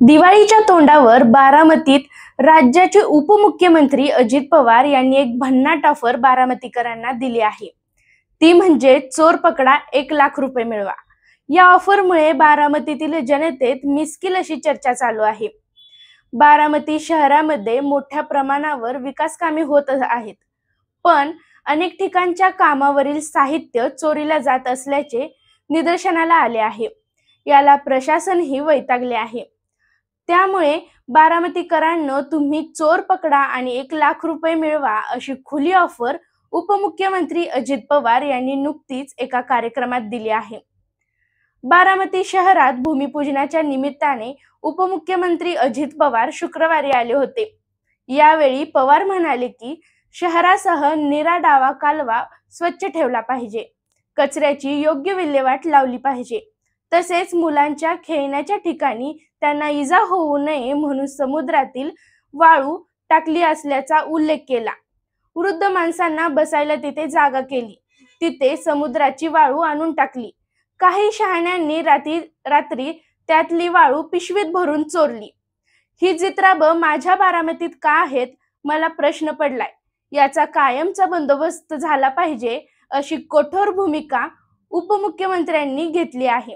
दिवाळीच्या तोंडावर बारामतीत राज्याचे उपमुख्यमंत्री अजित पवार यांनी एक भन्नाट ऑफर बारामतीकरांना दिली आहे। ती म्हणजे चोर पकडा 1,00,000 रुपये मिळवा। या ऑफरमुळे बारामतीतील जनतेत मिसकिल अशी चर्चा चालू आहे। बारामती शहरामध्ये मोठ्या प्रमाणावर विकास कामे होत आहेत, पण अनेक ठिकाणच्या कामावरील साहित्य चोरीला जात असल्याचे निदर्शनाला आले आहे। याला प्रशासनही वैतागले आहे। त्यामुळे बारामतीकरांनो, तुम्ही चोर पकडा आणि 1,00,000 रुपये मिळवा अशी खुली ऑफर उपमुख्यमंत्री अजित पवार यांनी नुकतीच एका कार्यक्रमात दिली आहे। बारामती शहरात भूमिपूजनाच्या निमित्ताने उपमुख्यमंत्री अजित पवार शुक्रवारी आले होते। यावेळी पवार म्हणाले की शहरासह नीरा डावा कालवा स्वच्छ ठेवला पाहिजे, कचऱ्याची योग्य विल्हेवाट लावली पाहिजे, तसेच मुलांच्या खेळण्याच्या ठिकाणी त्यांना इजा होऊ नये म्हणून समुद्रातील वाळू टाकली असल्याचा उल्लेख केला। वृद्ध माणसांना बसायला तिथे जागा केली, तिथे समुद्राची वाळू आणून टाकली। काही शहाण्यांनी रात्री त्यातली वाळू पिशवीत भरून चोरली। ही जित्राब माझ्या बारामतीत का आहेत, मला प्रश्न पडलाय। याचा कायमचा बंदोबस्त झाला पाहिजे अशी कठोर भूमिका उपमुख्यमंत्र्यांनी घेतली आहे।